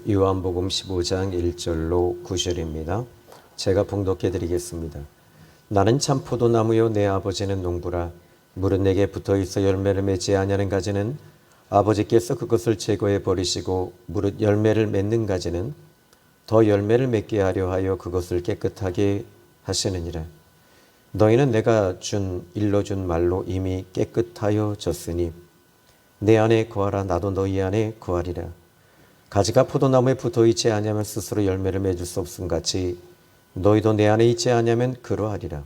요한복음 15장 1절로 9절입니다. 제가 봉독해 드리겠습니다. 나는 참 포도나무요 내 아버지는 농부라. 물은 내게 붙어있어 열매를 맺지 아니하는 가지는 아버지께서 그것을 제거해 버리시고 무릇 열매를 맺는 가지는 더 열매를 맺게 하려 하여 그것을 깨끗하게 하시느니라. 너희는 내가 일러준 말로 이미 깨끗하여 졌으니 내 안에 거하라. 나도 너희 안에 거하리라. 가지가 포도나무에 붙어있지 아니하면 스스로 열매를 맺을 수 없음 같이 너희도 내 안에 있지 아니하면 그러하리라.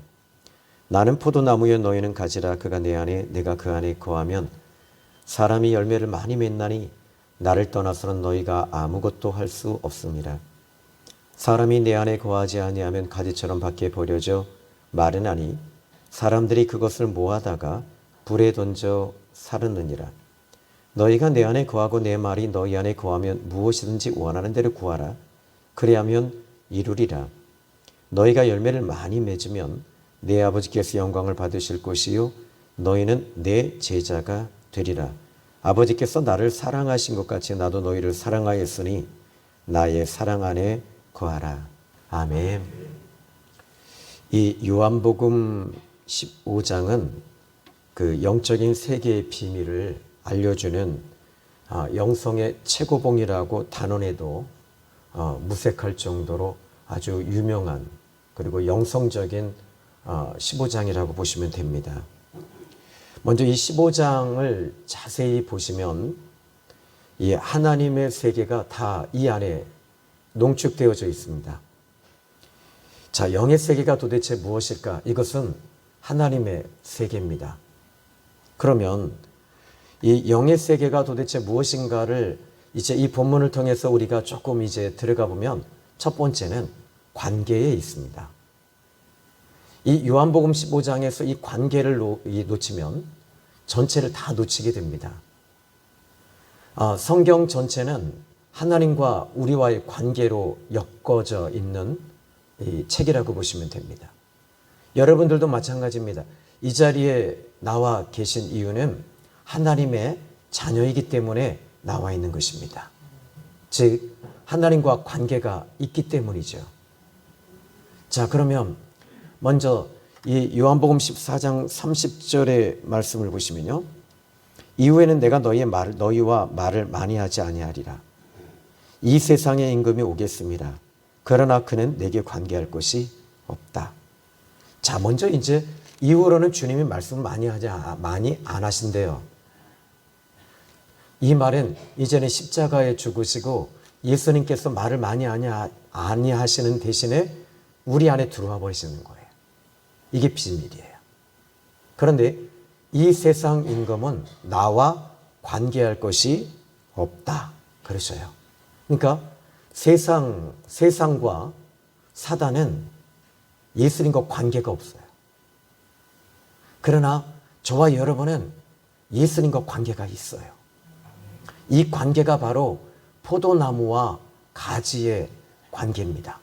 나는 포도나무여 너희는 가지라. 그가 내 안에 내가 그 안에 거하면 사람이 열매를 많이 맺나니 나를 떠나서는 너희가 아무것도 할 수 없음이라. 사람이 내 안에 거하지 아니하면 가지처럼 밖에 버려져 마르나니 사람들이 그것을 모아다가 불에 던져 사르느니라. 너희가 내 안에 거하고 내 말이 너희 안에 거하면 무엇이든지 원하는 대로 구하라. 그리하면 이루리라. 너희가 열매를 많이 맺으면 내 아버지께서 영광을 받으실 것이요 너희는 내 제자가 되리라. 아버지께서 나를 사랑하신 것 같이 나도 너희를 사랑하였으니 나의 사랑 안에 거하라. 아멘. 이 요한복음 15장은 그 영적인 세계의 비밀을 알려주는 영성의 최고봉이라고 단언해도 무색할 정도로 아주 유명한 그리고 영성적인 15장이라고 보시면 됩니다. 먼저 이 15장을 자세히 보시면 이 하나님의 세계가 다 이 안에 농축되어져 있습니다. 자, 영의 세계가 도대체 무엇일까? 이것은 하나님의 세계입니다. 그러면 이 영의 세계가 도대체 무엇인가를 이제 이 본문을 통해서 우리가 조금 이제 들어가 보면 첫 번째는 관계에 있습니다. 이 요한복음 15장에서 이 관계를 놓치면 전체를 다 놓치게 됩니다. 성경 전체는 하나님과 우리와의 관계로 엮어져 있는 이 책이라고 보시면 됩니다. 여러분들도 마찬가지입니다. 이 자리에 나와 계신 이유는 하나님의 자녀이기 때문에 나와 있는 것입니다. 즉 하나님과 관계가 있기 때문이죠. 자, 그러면 먼저 이 요한복음 14장 30절의 말씀을 보시면요. 이후에는 내가 너희와 말을 많이 하지 아니하리라. 이 세상의 임금이 오겠습니다. 그러나 그는 내게 관계할 것이 없다. 자, 먼저 이제 이후로는 주님이 말씀을 많이 안 하신대요. 이 말은 이전에 십자가에 죽으시고 예수님께서 말을 많이 하시는 대신에 우리 안에 들어와 버리시는 거예요. 이게 비밀이에요. 그런데 이 세상 임금은 나와 관계할 것이 없다. 그러셔요. 그러니까 세상과 사단은 예수님과 관계가 없어요. 그러나 저와 여러분은 예수님과 관계가 있어요. 이 관계가 바로 포도나무와 가지의 관계입니다.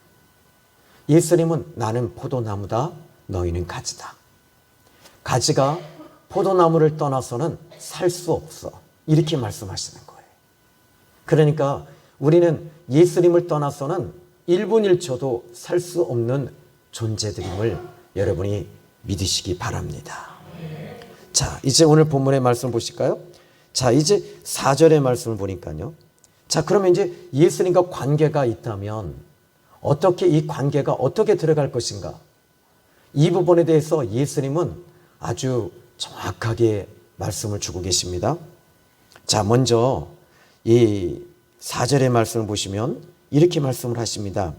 예수님은 나는 포도나무다, 너희는 가지다. 가지가 포도나무를 떠나서는 살 수 없어. 이렇게 말씀하시는 거예요. 그러니까 우리는 예수님을 떠나서는 1분 1초도 살 수 없는 존재들임을 여러분이 믿으시기 바랍니다. 자, 이제 오늘 본문의 말씀 보실까요? 자, 이제 4절의 말씀을 보니까요. 자, 그러면 이제 예수님과 관계가 있다면 어떻게 이 관계가 어떻게 들어갈 것인가? 이 부분에 대해서 예수님은 아주 정확하게 말씀을 주고 계십니다. 자, 먼저 이 4절의 말씀을 보시면 이렇게 말씀을 하십니다.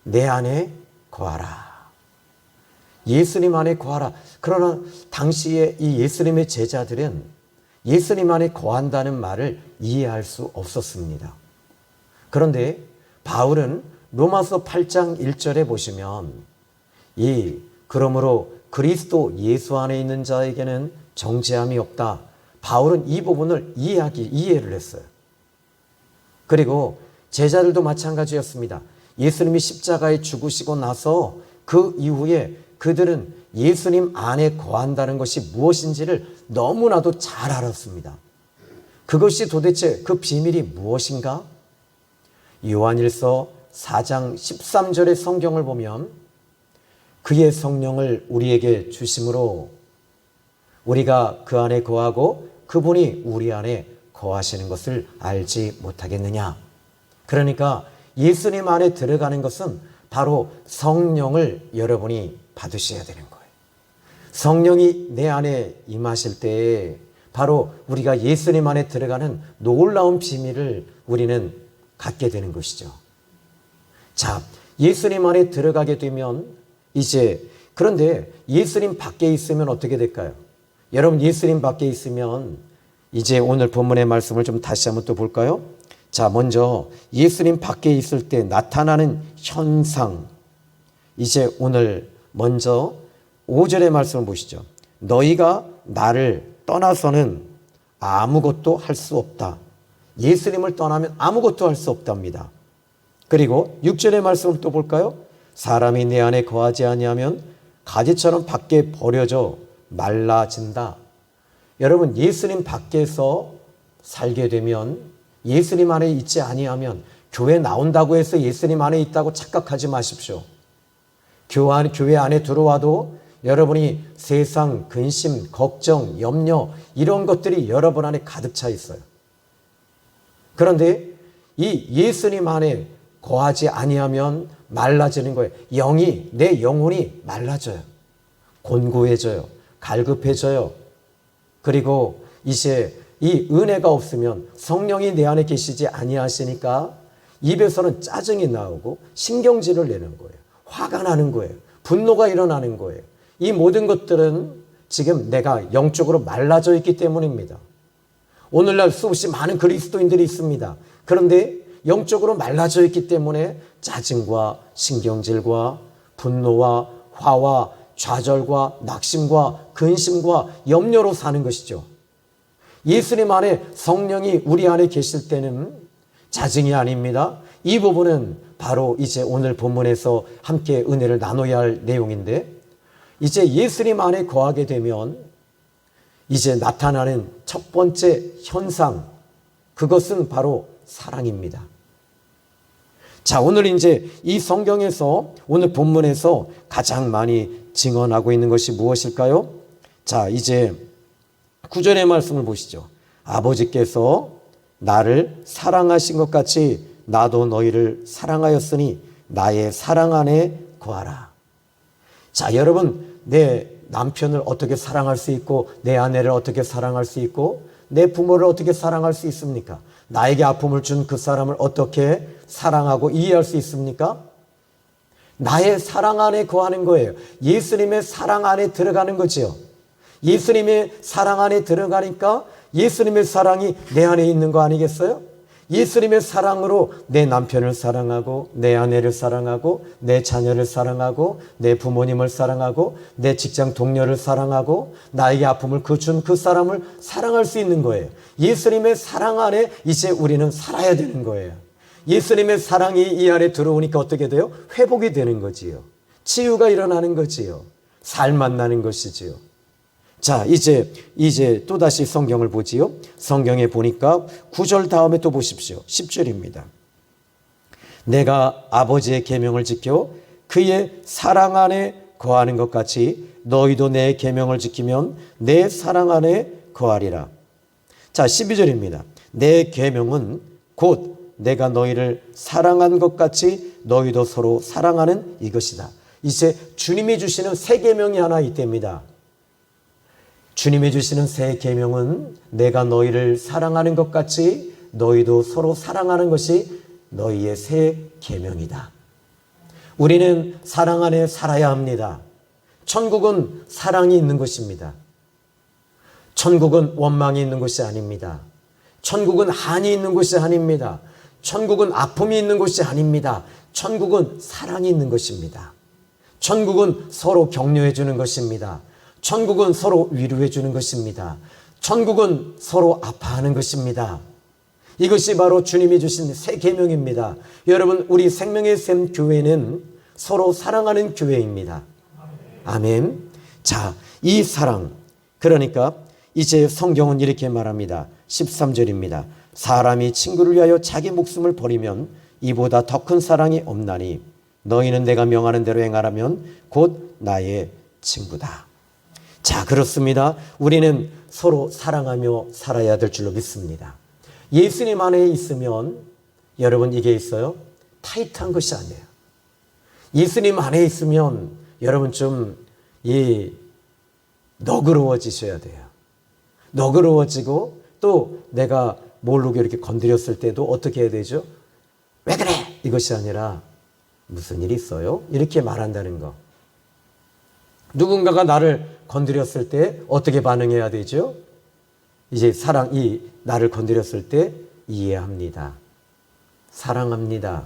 내 안에 거하라. 예수님 안에 거하라. 그러나 당시에 이 예수님의 제자들은 예수님 안에 거한다는 말을 이해할 수 없었습니다. 그런데 바울은 로마서 8장 1절에 보시면 그러므로 그리스도 예수 안에 있는 자에게는 정죄함이 없다. 바울은 이 부분을 이해를 했어요. 그리고 제자들도 마찬가지였습니다. 예수님이 십자가에 죽으시고 나서 그 이후에 그들은 예수님 안에 거한다는 것이 무엇인지를 너무나도 잘 알았습니다. 그것이 도대체 그 비밀이 무엇인가? 요한일서 4장 13절의 성경을 보면 그의 성령을 우리에게 주심으로 우리가 그 안에 거하고 그분이 우리 안에 거하시는 것을 알지 못하겠느냐. 그러니까 예수님 안에 들어가는 것은 바로 성령을 여러분이 받으셔야 되는 거예요. 성령이 내 안에 임하실 때에 바로 우리가 예수님 안에 들어가는 놀라운 비밀을 우리는 갖게 되는 것이죠. 자, 예수님 안에 들어가게 되면 이제 그런데 예수님 밖에 있으면 어떻게 될까요? 여러분 예수님 밖에 있으면 이제 오늘 본문의 말씀을 좀 다시 한번 또 볼까요? 자, 먼저 예수님 밖에 있을 때 나타나는 현상. 이제 오늘 먼저 5절의 말씀을 보시죠. 너희가 나를 떠나서는 아무것도 할 수 없다. 예수님을 떠나면 아무것도 할 수 없답니다. 그리고 6절의 말씀을 또 볼까요? 사람이 내 안에 거하지 아니하면 가지처럼 밖에 버려져 말라진다. 여러분 예수님 밖에서 살게 되면 예수님 안에 있지 아니하면 교회 나온다고 해서 예수님 안에 있다고 착각하지 마십시오. 교회 안에 들어와도 여러분이 세상, 근심, 걱정, 염려 이런 것들이 여러분 안에 가득 차 있어요. 그런데 이 예수님 안에 거하지 아니하면 말라지는 거예요. 내 영혼이 말라져요. 곤고해져요. 갈급해져요. 그리고 이제 이 은혜가 없으면 성령이 내 안에 계시지 아니하시니까 입에서는 짜증이 나오고 신경질을 내는 거예요. 화가 나는 거예요. 분노가 일어나는 거예요. 이 모든 것들은 지금 내가 영적으로 말라져 있기 때문입니다. 오늘날 수없이 많은 그리스도인들이 있습니다. 그런데 영적으로 말라져 있기 때문에 짜증과 신경질과 분노와 화와 좌절과 낙심과 근심과 염려로 사는 것이죠. 예수님 안에 성령이 우리 안에 계실 때는 짜증이 아닙니다. 이 부분은 바로 이제 오늘 본문에서 함께 은혜를 나눠야 할 내용인데 이제 예수님 안에 거하게 되면 이제 나타나는 첫 번째 현상, 그것은 바로 사랑입니다. 자, 오늘 이제 이 성경에서 오늘 본문에서 가장 많이 증언하고 있는 것이 무엇일까요? 자, 이제 9절의 말씀을 보시죠. 아버지께서 나를 사랑하신 것 같이 나도 너희를 사랑하였으니 나의 사랑 안에 거하라. 자, 여러분 내 남편을 어떻게 사랑할 수 있고 내 아내를 어떻게 사랑할 수 있고 내 부모를 어떻게 사랑할 수 있습니까? 나에게 아픔을 준 그 사람을 어떻게 사랑하고 이해할 수 있습니까? 나의 사랑 안에 거하는 거예요. 예수님의 사랑 안에 들어가는 거죠. 예수님의 사랑 안에 들어가니까 예수님의 사랑이 내 안에 있는 거 아니겠어요? 예수님의 사랑으로 내 남편을 사랑하고 내 아내를 사랑하고 내 자녀를 사랑하고 내 부모님을 사랑하고 내 직장 동료를 사랑하고 나에게 아픔을 준 그 사람을 사랑할 수 있는 거예요. 예수님의 사랑 안에 이제 우리는 살아야 되는 거예요. 예수님의 사랑이 이 안에 들어오니까 어떻게 돼요? 회복이 되는 거지요. 치유가 일어나는 거지요. 살만 나는 것이지요. 자, 이제 또다시 성경을 보지요. 성경에 보니까 9절 다음에 또 보십시오. 10절입니다. 내가 아버지의 계명을 지켜 그의 사랑 안에 거하는 것 같이 너희도 내 계명을 지키면 내 사랑 안에 거하리라. 자, 12절입니다. 내 계명은 곧 내가 너희를 사랑한 것 같이 너희도 서로 사랑하는 이것이다. 이제 주님이 주시는 새 계명이 하나 있답니다. 주님이 주시는 새 계명은 내가 너희를 사랑하는 것 같이 너희도 서로 사랑하는 것이 너희의 새 계명이다. 우리는 사랑 안에 살아야 합니다. 천국은 사랑이 있는 곳입니다. 천국은 원망이 있는 곳이 아닙니다. 천국은 한이 있는 곳이 아닙니다. 천국은 아픔이 있는 곳이 아닙니다. 천국은 사랑이 있는 것입니다. 천국은 서로 격려해 주는 것입니다. 천국은 서로 위로해 주는 것입니다. 천국은 서로 아파하는 것입니다. 이것이 바로 주님이 주신 새 계명입니다. 여러분, 우리 생명의 샘 교회는 서로 사랑하는 교회입니다. 아멘. 자, 이 사랑, 그러니까 이제 성경은 이렇게 말합니다. 13절입니다. 사람이 친구를 위하여 자기 목숨을 버리면 이보다 더 큰 사랑이 없나니 너희는 내가 명하는 대로 행하라면 곧 나의 친구다. 자, 그렇습니다. 우리는 서로 사랑하며 살아야 될 줄로 믿습니다. 예수님 안에 있으면 여러분 이게 있어요? 타이트한 것이 아니에요. 예수님 안에 있으면 여러분 좀 너그러워지셔야 돼요. 너그러워지고 또 내가 모르게 이렇게 건드렸을 때도 어떻게 해야 되죠? 왜 그래? 이것이 아니라 무슨 일이 있어요? 이렇게 말한다는 거. 누군가가 나를 건드렸을 때 어떻게 반응해야 되죠? 이제 나를 건드렸을 때 이해합니다. 사랑합니다.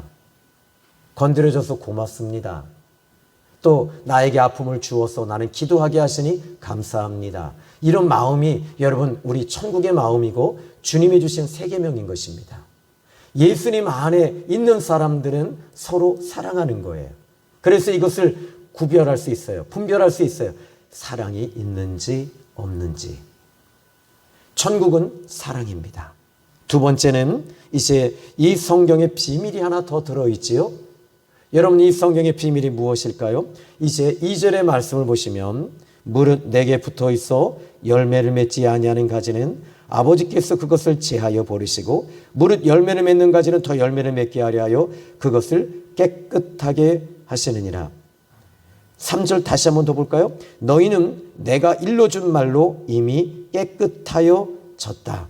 건드려줘서 고맙습니다. 또 나에게 아픔을 주어서 나는 기도하게 하시니 감사합니다. 이런 마음이 여러분 우리 천국의 마음이고 주님이 주신 세계명인 것입니다. 예수님 안에 있는 사람들은 서로 사랑하는 거예요. 그래서 이것을 구별할 수 있어요. 분별할 수 있어요. 사랑이 있는지 없는지. 천국은 사랑입니다. 두 번째는 이제 이 성경에 비밀이 하나 더 들어있지요. 여러분 이 성경의 비밀이 무엇일까요? 이제 2절의 말씀을 보시면 무릇 내게 붙어 있어 열매를 맺지 아니하는 가지는 아버지께서 그것을 제하여 버리시고 무릇 열매를 맺는 가지는 더 열매를 맺게 하려 하여 그것을 깨끗하게 하시느니라. 3절 다시 한번 더 볼까요? 너희는 내가 일러준 말로 이미 깨끗하여 졌다.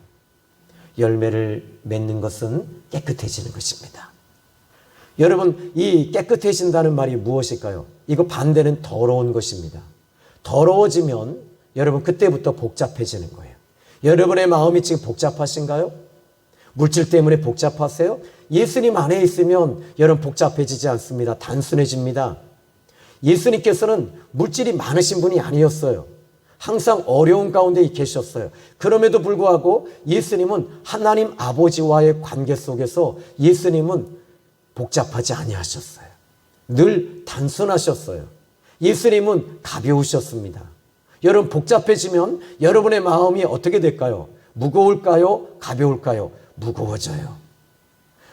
열매를 맺는 것은 깨끗해지는 것입니다. 여러분 이 깨끗해진다는 말이 무엇일까요? 이거 반대는 더러운 것입니다. 더러워지면 여러분 그때부터 복잡해지는 거예요. 여러분의 마음이 지금 복잡하신가요? 물질 때문에 복잡하세요? 예수님 안에 있으면 여러분 복잡해지지 않습니다. 단순해집니다. 예수님께서는 물질이 많으신 분이 아니었어요. 항상 어려운 가운데 계셨어요. 그럼에도 불구하고 예수님은 하나님 아버지와의 관계 속에서 예수님은 복잡하지 아니하셨어요. 늘 단순하셨어요. 예수님은 가벼우셨습니다. 여러분 복잡해지면 여러분의 마음이 어떻게 될까요? 무거울까요? 가벼울까요? 무거워져요.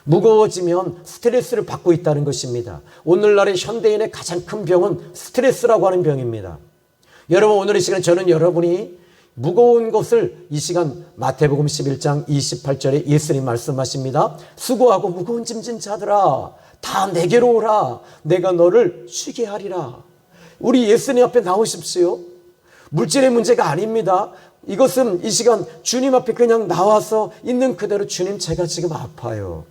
무거워지면 스트레스를 받고 있다는 것입니다. 오늘날의 현대인의 가장 큰 병은 스트레스라고 하는 병입니다. 여러분 오늘 이 시간에 저는 여러분이 무거운 것을 이 시간 마태복음 11장 28절에 예수님 말씀하십니다. 수고하고 무거운 짐진 자들아 다 내게로 오라. 내가 너를 쉬게 하리라. 우리 예수님 앞에 나오십시오. 물질의 문제가 아닙니다. 이것은 이 시간 주님 앞에 그냥 나와서 있는 그대로 주님 제가 지금 아파요.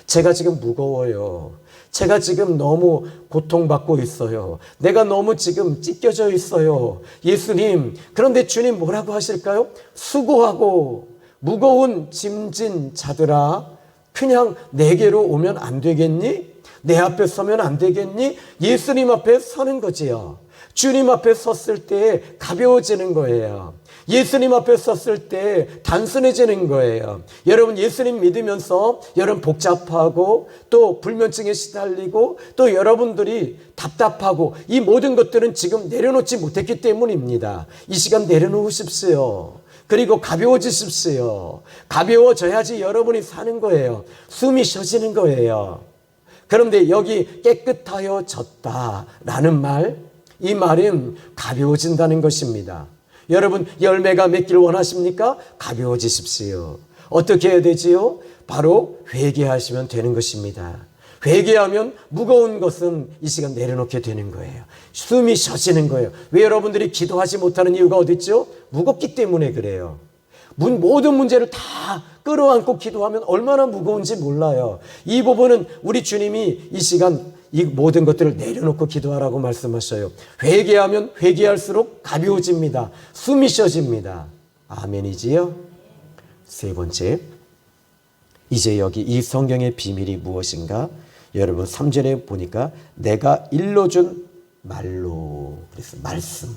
제가 지금 무거워요. 제가 지금 너무 고통받고 있어요. 내가 너무 지금 찢겨져 있어요. 예수님, 그런데 주님 뭐라고 하실까요? 수고하고 무거운 짐진 자들아 그냥 내게로 오면 안 되겠니? 내 앞에 서면 안 되겠니? 예수님 앞에 서는 거지요. 주님 앞에 섰을 때 가벼워지는 거예요. 예수님 앞에 섰을 때 단순해지는 거예요. 여러분 예수님 믿으면서 여러분 복잡하고 또 불면증에 시달리고 또 여러분들이 답답하고 이 모든 것들은 지금 내려놓지 못했기 때문입니다. 이 시간 내려놓으십시오. 그리고 가벼워지십시오. 가벼워져야지 여러분이 사는 거예요. 숨이 쉬어지는 거예요. 그런데 여기 깨끗하여 졌다라는 말, 이 말은 가벼워진다는 것입니다. 여러분 열매가 맺길 원하십니까? 가벼워지십시오. 어떻게 해야 되지요? 바로 회개하시면 되는 것입니다. 회개하면 무거운 것은 이 시간 내려놓게 되는 거예요. 숨이 쉬어지는 거예요. 왜 여러분들이 기도하지 못하는 이유가 어디 있죠? 무겁기 때문에 그래요. 모든 문제를 다 끌어안고 기도하면 얼마나 무거운지 몰라요. 이 부분은 우리 주님이 이 시간 이 모든 것들을 내려놓고 기도하라고 말씀하셔요. 회개하면 회개할수록 가벼워집니다. 숨이 쉬어집니다. 아멘이지요? 세 번째, 이제 여기 이 성경의 비밀이 무엇인가? 여러분 3절에 보니까 내가 일러준 말로, 그래서 말씀.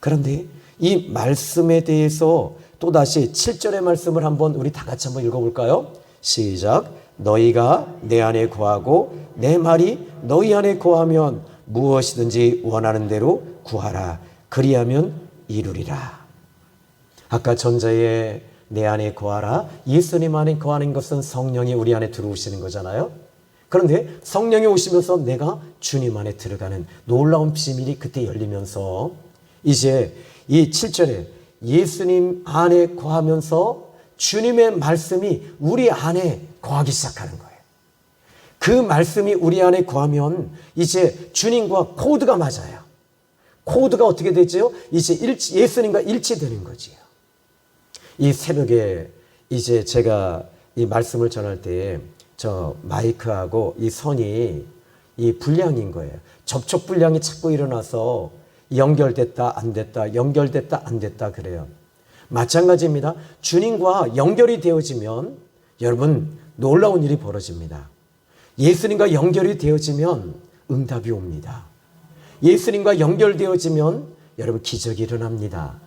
그런데 이 말씀에 대해서 또다시 7절의 말씀을 한번 우리 다 같이 한번 읽어볼까요? 시작. 너희가 내 안에 거하고 내 말이 너희 안에 거하면 무엇이든지 원하는 대로 구하라. 그리하면 이루리라. 아까 전자에 내 안에 거하라. 예수님 안에 거하는 것은 성령이 우리 안에 들어오시는 거잖아요. 그런데 성령이 오시면서 내가 주님 안에 들어가는 놀라운 비밀이 그때 열리면서 이제 이 7절에 예수님 안에 거하면서 주님의 말씀이 우리 안에 거하기 시작하는 거예요. 그 말씀이 우리 안에 거하면 이제 주님과 코드가 맞아요. 코드가 어떻게 되죠? 이제 예수님과 일치되는 거지요. 이 새벽에 이제 제가 이 말씀을 전할 때 저 마이크하고 이 선이 이 불량인 거예요. 접촉 불량이 자꾸 일어나서 연결됐다 안 됐다 연결됐다 안 됐다 그래요. 마찬가지입니다. 주님과 연결이 되어지면 여러분 놀라운 일이 벌어집니다. 예수님과 연결이 되어지면 응답이 옵니다. 예수님과 연결되어지면 여러분 기적이 일어납니다.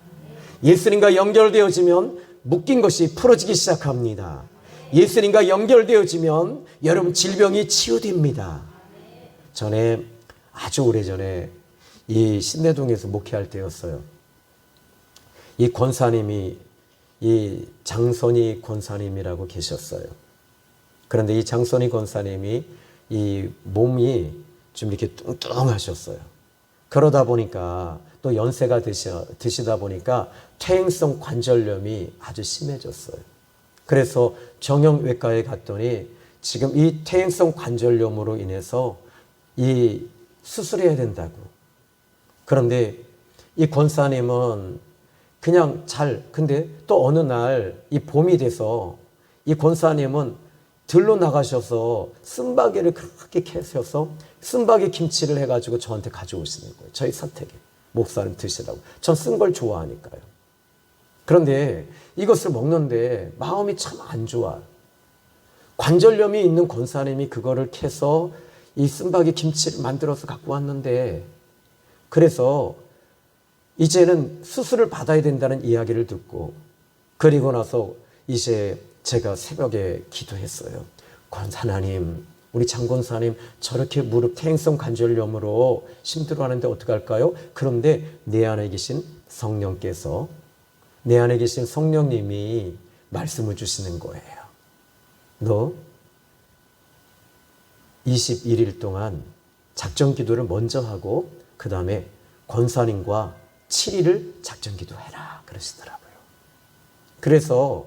예수님과 연결되어지면 묶인 것이 풀어지기 시작합니다. 예수님과 연결되어지면 여러분 질병이 치유됩니다. 전에 아주 오래전에 이 신내동에서 목회할 때였어요. 이 권사님이 이 장선희 권사님이라고 계셨어요. 그런데 이 장선희 권사님이 이 몸이 좀 이렇게 뚱뚱하셨어요. 그러다 보니까 또 연세가 드시다 보니까 퇴행성 관절염이 아주 심해졌어요. 그래서 정형외과에 갔더니 지금 이 퇴행성 관절염으로 인해서 이 수술해야 된다고. 그런데 이 권사님은 그냥 근데 또 어느 날 이 봄이 돼서 이 권사님은 들로 나가셔서 쓴바개를 그렇게 캐셔서 쓴바개 김치를 해가지고 저한테 가져오시는 거예요. 저희 사택에. 목사님 드시라고. 전 쓴 걸 좋아하니까요. 그런데 이것을 먹는데 마음이 참 안 좋아. 관절염이 있는 권사님이 그거를 캐서 이 쓴바개 김치를 만들어서 갖고 왔는데 그래서 이제는 수술을 받아야 된다는 이야기를 듣고 그리고 나서 이제 제가 새벽에 기도했어요. 하나님, 우리 장권사님 저렇게 무릎 퇴행성 관절염으로 힘들어하는데 어떡할까요? 그런데 내 안에 계신 성령께서 내 안에 계신 성령님이 말씀을 주시는 거예요. 너 21일 동안 작전 기도를 먼저 하고 그 다음에 권사님과 7일을 작전 기도해라 그러시더라고요. 그래서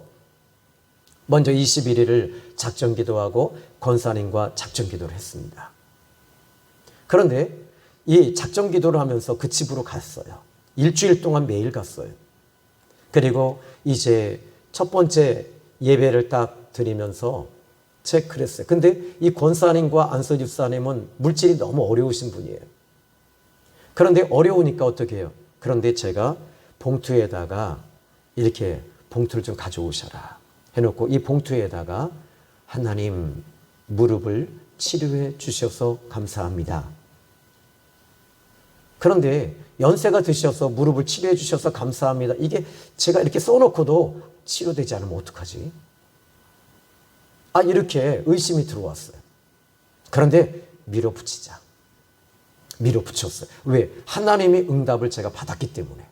먼저 21일을 작전 기도하고 권사님과 작전 기도를 했습니다. 그런데 이 작전 기도를 하면서 그 집으로 갔어요. 일주일 동안 매일 갔어요. 그리고 이제 첫 번째 예배를 딱 드리면서 체크를 했어요. 근데 이 권사님과 안서 집사님은 물질이 너무 어려우신 분이에요. 그런데 어려우니까 어떻게 해요? 그런데 제가 봉투에다가 이렇게 봉투를 좀 가져오셔라 해놓고 이 봉투에다가 하나님 무릎을 치료해 주셔서 감사합니다. 그런데 연세가 드셔서 무릎을 치료해 주셔서 감사합니다. 이게 제가 이렇게 써놓고도 치료되지 않으면 어떡하지? 이렇게 의심이 들어왔어요. 그런데 밀어붙이자. 밀어붙였어요. 왜? 하나님의 응답을 제가 받았기 때문에.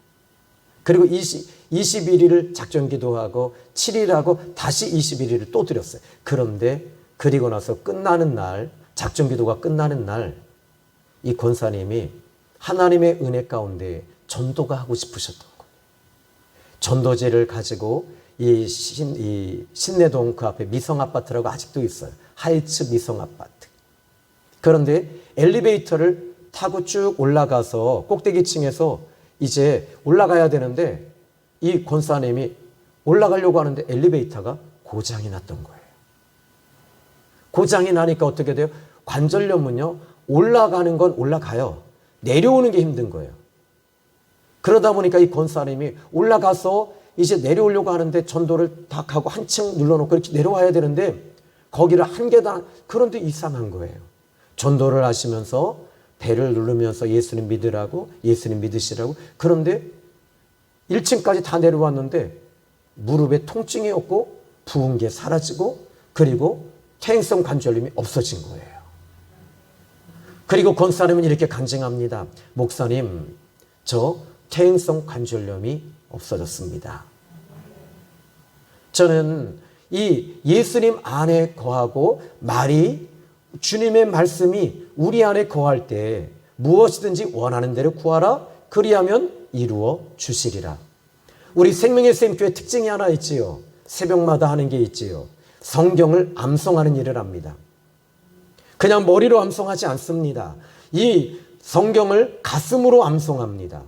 그리고 21일을 작전 기도하고 7일하고 다시 21일을 또 드렸어요. 그런데 그리고 나서 끝나는 날, 작전 기도가 끝나는 날, 이 권사님이 하나님의 은혜 가운데 전도가 하고 싶으셨던 거예요. 전도제를 가지고 이 신내동 그 앞에 미성아파트라고 아직도 있어요. 하이츠 미성아파트. 그런데 엘리베이터를 타고 쭉 올라가서 꼭대기층에서 이제 올라가야 되는데 이 권사님이 올라가려고 하는데 엘리베이터가 고장이 났던 거예요. 고장이 나니까 어떻게 돼요? 관절염은요, 올라가는 건 올라가요. 내려오는 게 힘든 거예요. 그러다 보니까 이 권사님이 올라가서 이제 내려오려고 하는데 전도를 딱 하고 한층 눌러놓고 이렇게 내려와야 되는데 거기를 한 계단, 그런데 이상한 거예요. 전도를 하시면서 배를 누르면서 예수님 믿으라고, 예수님 믿으시라고. 그런데 1층까지 다 내려왔는데 무릎에 통증이 없고 부은 게 사라지고 그리고 퇴행성 관절염이 없어진 거예요. 그리고 권사님은 이렇게 간증합니다. 목사님, 저 퇴행성 관절염이 없어졌습니다. 저는 이 예수님 안에 거하고 말이, 주님의 말씀이 우리 안에 거할 때 무엇이든지 원하는 대로 구하라 그리하면 이루어 주시리라. 우리 생명의 샘교회 특징이 하나 있지요. 새벽마다 하는 게 있지요. 성경을 암송하는 일을 합니다. 그냥 머리로 암송하지 않습니다. 이 성경을 가슴으로 암송합니다.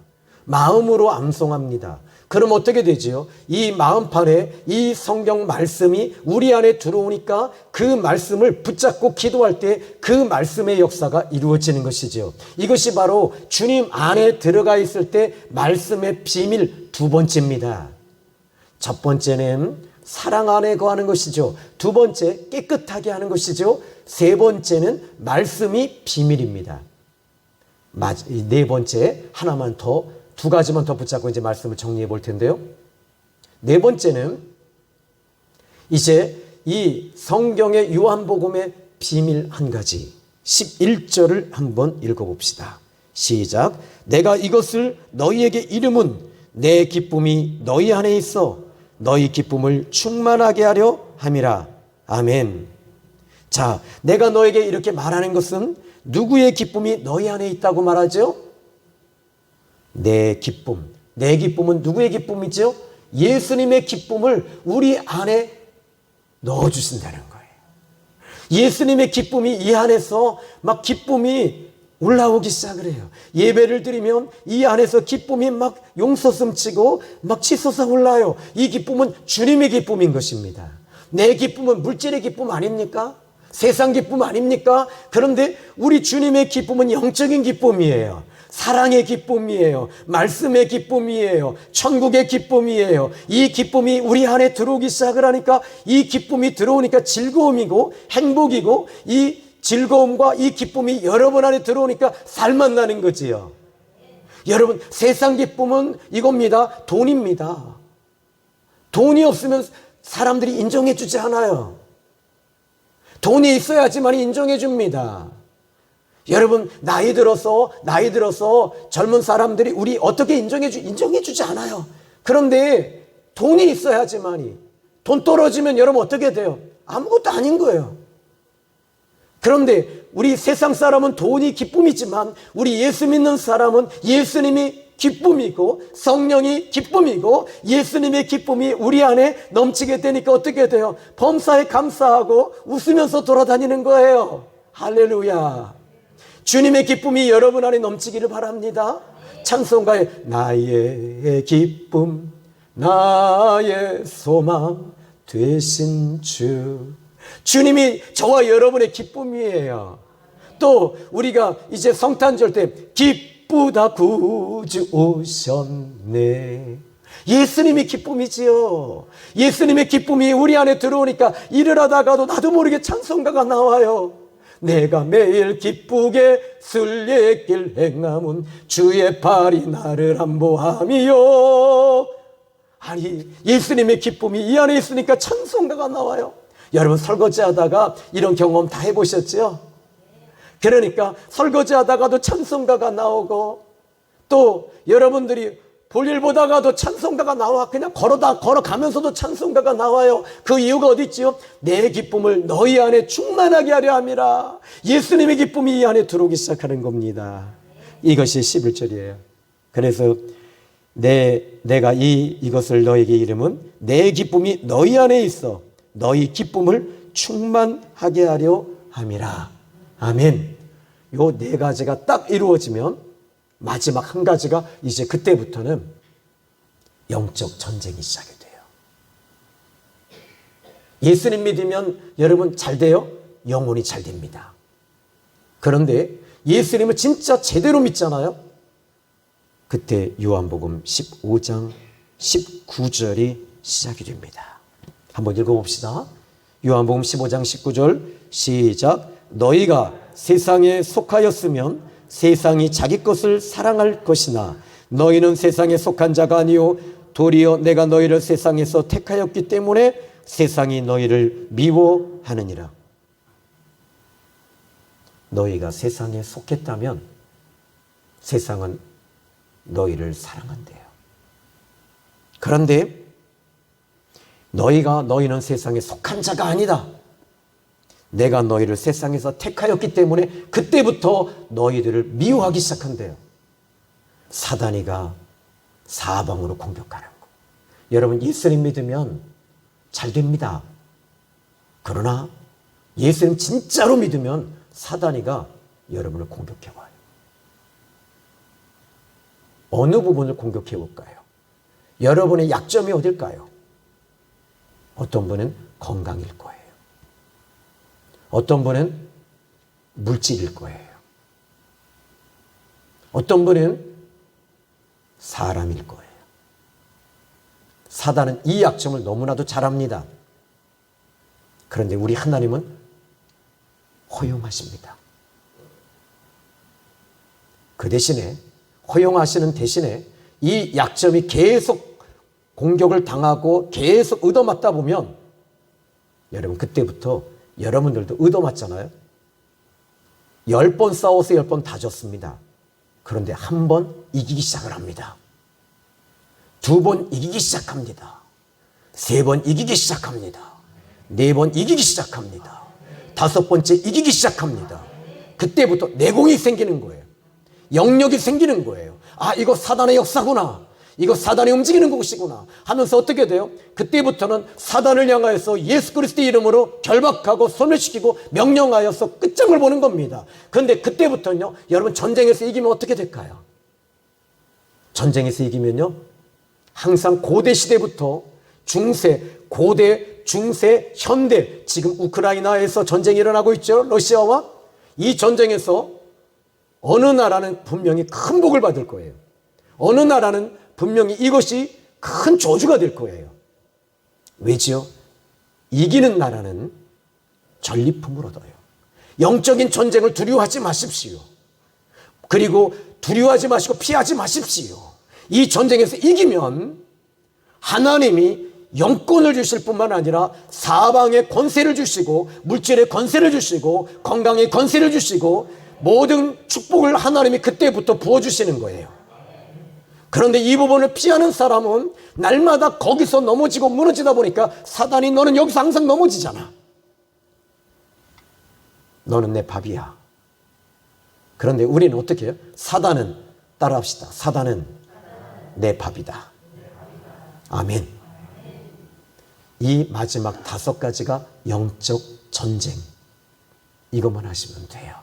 마음으로 암송합니다. 그럼 어떻게 되지요? 이 마음판에 이 성경 말씀이 우리 안에 들어오니까 그 말씀을 붙잡고 기도할 때 그 말씀의 역사가 이루어지는 것이죠. 이것이 바로 주님 안에 들어가 있을 때 말씀의 비밀 두 번째입니다. 첫 번째는 사랑 안에 거하는 것이죠. 두 번째 깨끗하게 하는 것이죠. 세 번째는 말씀이 비밀입니다. 네 번째 하나만 더, 두 가지만 더 붙잡고 이제 말씀을 정리해 볼 텐데요. 네 번째는 이제 이 성경의 요한복음의 비밀 한 가지, 11절을 한번 읽어봅시다. 시작. 내가 이것을 너희에게 이름은 내 기쁨이 너희 안에 있어 너희 기쁨을 충만하게 하려 함이라. 아멘. 자, 내가 너에게 이렇게 말하는 것은 누구의 기쁨이 너희 안에 있다고 말하죠? 내 기쁨. 내 기쁨은 누구의 기쁨이죠? 예수님의 기쁨을 우리 안에 넣어주신다는 거예요. 예수님의 기쁨이 이 안에서 막 기쁨이 올라오기 시작을 해요. 예배를 드리면 이 안에서 기쁨이 막 용솟음치고 막 치솟아 올라요. 이 기쁨은 주님의 기쁨인 것입니다. 내 기쁨은 물질의 기쁨 아닙니까? 세상 기쁨 아닙니까? 그런데 우리 주님의 기쁨은 영적인 기쁨이에요. 사랑의 기쁨이에요. 말씀의 기쁨이에요. 천국의 기쁨이에요. 이 기쁨이 우리 안에 들어오기 시작을 하니까 이 기쁨이 들어오니까 즐거움이고 행복이고 이 즐거움과 이 기쁨이 여러분 안에 들어오니까 살만 나는 거지요. 여러분, 세상 기쁨은 이겁니다. 돈입니다. 돈이 없으면 사람들이 인정해 주지 않아요. 돈이 있어야지만 인정해 줍니다. 여러분, 나이 들어서 젊은 사람들이 우리 어떻게 인정해 주지 않아요. 그런데 돈이 있어야지만이, 돈 떨어지면 여러분 어떻게 돼요? 아무것도 아닌 거예요. 그런데 우리 세상 사람은 돈이 기쁨이지만 우리 예수 믿는 사람은 예수님이 기쁨이고 성령이 기쁨이고 예수님의 기쁨이 우리 안에 넘치게 되니까 어떻게 돼요? 범사에 감사하고 웃으면서 돌아다니는 거예요. 할렐루야. 주님의 기쁨이 여러분 안에 넘치기를 바랍니다. 찬송가에 나의 기쁨 나의 소망 되신 주, 주님이 저와 여러분의 기쁨이에요. 또 우리가 이제 성탄절 때 기쁘다 구주 오셨네, 예수님이 기쁨이지요. 예수님의 기쁨이 우리 안에 들어오니까 일을 하다가도 나도 모르게 찬송가가 나와요. 내가 매일 기쁘게 순례길 행함은 주의 팔이 나를 안보함이요. 아니, 예수님의 기쁨이 이 안에 있으니까 찬송가가 나와요. 여러분, 설거지하다가 이런 경험 다 해보셨죠? 그러니까 설거지하다가도 찬송가가 나오고, 또 여러분들이 볼일 보다가도 찬송가가 나와. 그냥 걸어가면서도 찬송가가 나와요. 그 이유가 어디 있지요? 내 기쁨을 너희 안에 충만하게 하려 함이라. 예수님의 기쁨이 이 안에 들어오기 시작하는 겁니다. 이것이 11절이에요. 그래서 내가 이것을 너에게 이름은 내 기쁨이 너희 안에 있어 너희 기쁨을 충만하게 하려 함이라. 아멘. 요 네 가지가 딱 이루어지면 마지막 한 가지가 이제 그때부터는 영적 전쟁이 시작이 돼요. 예수님 믿으면 여러분 잘 돼요? 영혼이 잘 됩니다. 그런데 예수님을 진짜 제대로 믿잖아요? 그때 요한복음 15장 19절이 시작이 됩니다. 한번 읽어봅시다. 요한복음 15장 19절 시작. 너희가 세상에 속하였으면 세상이 자기 것을 사랑할 것이나 너희는 세상에 속한 자가 아니요 도리어 내가 너희를 세상에서 택하였기 때문에 세상이 너희를 미워하느니라. 너희가 세상에 속했다면 세상은 너희를 사랑한대요. 그런데 너희는 세상에 속한 자가 아니다. 내가 너희를 세상에서 택하였기 때문에 그때부터 너희들을 미워하기 시작한대요. 사단이가 사방으로 공격하는 거. 여러분, 예수님 믿으면 잘 됩니다. 그러나 예수님 진짜로 믿으면 사단이가 여러분을 공격해와요. 어느 부분을 공격해올까요? 여러분의 약점이 어딜까요? 어떤 분은 건강일 거예요. 어떤 분은 물질일 거예요. 어떤 분은 사람일 거예요. 사단은 이 약점을 너무나도 잘 압니다. 그런데 우리 하나님은 허용하십니다. 그 대신에, 허용하시는 대신에 이 약점이 계속 공격을 당하고 계속 얻어맞다 보면 여러분, 그때부터 여러분들도 얻어맞잖아요. 10번 싸워서 10번 다 졌습니다. 그런데 한 번 이기기 시작을 합니다. 2번 이기기 시작합니다. 3번 이기기 시작합니다. 4번 이기기 시작합니다. 5번째 이기기 시작합니다. 그때부터 내공이 생기는 거예요. 영역이 생기는 거예요. 아, 이거 사단의 역사구나. 이거 사단이 움직이는 것이구나 하면서 어떻게 돼요? 그때부터는 사단을 향하여서 예수 그리스도의 이름으로 결박하고 소멸시키고 명령하여서 끝장을 보는 겁니다. 그런데 그때부터는요, 여러분, 전쟁에서 이기면 어떻게 될까요? 전쟁에서 이기면요, 항상 고대 시대부터 중세, 고대, 중세, 현대, 지금 우크라이나에서 전쟁이 일어나고 있죠. 러시아와. 이 전쟁에서 어느 나라는 분명히 큰 복을 받을 거예요. 어느 나라는 분명히 이것이 큰 저주가 될 거예요. 왜지요? 이기는 나라는 전리품을 얻어요. 영적인 전쟁을 두려워하지 마십시오. 그리고 두려워하지 마시고 피하지 마십시오. 이 전쟁에서 이기면 하나님이 영권을 주실 뿐만 아니라 사방에 권세를 주시고 물질의 권세를 주시고 건강의 권세를 주시고 모든 축복을 하나님이 그때부터 부어주시는 거예요. 그런데 이 부분을 피하는 사람은 날마다 거기서 넘어지고 무너지다 보니까 사단이 너는 여기서 항상 넘어지잖아. 너는 내 밥이야. 그런데 우리는 어떻게 해요? 사단은, 따라합시다. 사단은 내 밥이다. 아멘. 이 마지막 5가지가 영적 전쟁. 이것만 하시면 돼요.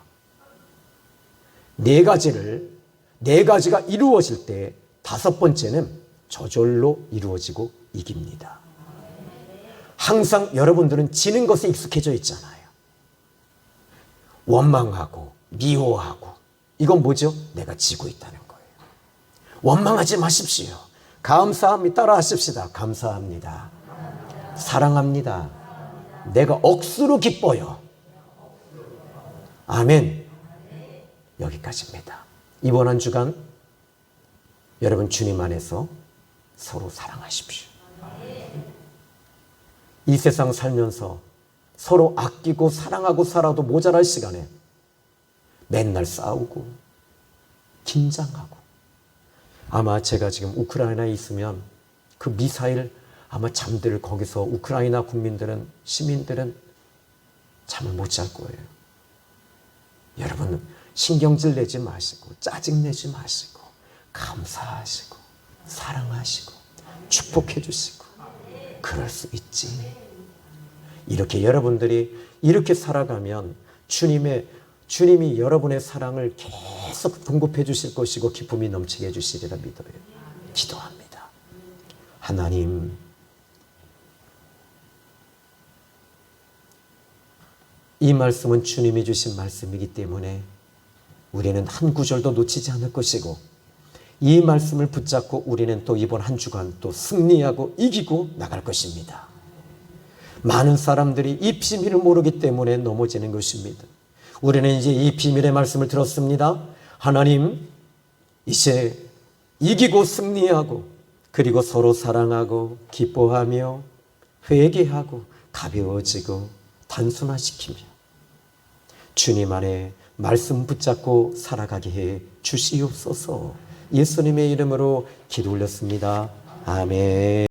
4가지가 이루어질 때 5번째는 저절로 이루어지고 이깁니다. 항상 여러분들은 지는 것에 익숙해져 있잖아요. 원망하고 미워하고, 이건 뭐죠? 내가 지고 있다는 거예요. 원망하지 마십시오. 감사합니다. 따라 하십시다. 감사합니다. 사랑합니다. 내가 억수로 기뻐요. 아멘. 여기까지입니다. 이번 한 주간 여러분, 주님 안에서 서로 사랑하십시오. 이 세상 살면서 서로 아끼고 사랑하고 살아도 모자랄 시간에 맨날 싸우고 긴장하고, 아마 제가 지금 우크라이나에 있으면 그 미사일 아마 잠들 거기서 우크라이나 국민들은, 시민들은 잠을 못 잘 거예요. 여러분, 신경질 내지 마시고 짜증 내지 마시고 감사하시고 사랑하시고 축복해 주시고 그럴 수 있지. 이렇게 여러분들이 이렇게 살아가면 주님이 여러분의 사랑을 계속 공급해 주실 것이고 기쁨이 넘치게 해 주시리라 믿어요. 기도합니다. 하나님, 이 말씀은 주님이 주신 말씀이기 때문에 우리는 한 구절도 놓치지 않을 것이고, 이 말씀을 붙잡고 우리는 또 이번 한 주간 또 승리하고 이기고 나갈 것입니다. 많은 사람들이 이 비밀을 모르기 때문에 넘어지는 것입니다. 우리는 이제 이 비밀의 말씀을 들었습니다. 하나님, 이제 이기고 승리하고, 그리고 서로 사랑하고 기뻐하며 회개하고 가벼워지고 단순화시키며 주님 안에 말씀 붙잡고 살아가게 해 주시옵소서. 예수님의 이름으로 기도 올렸습니다. 아멘.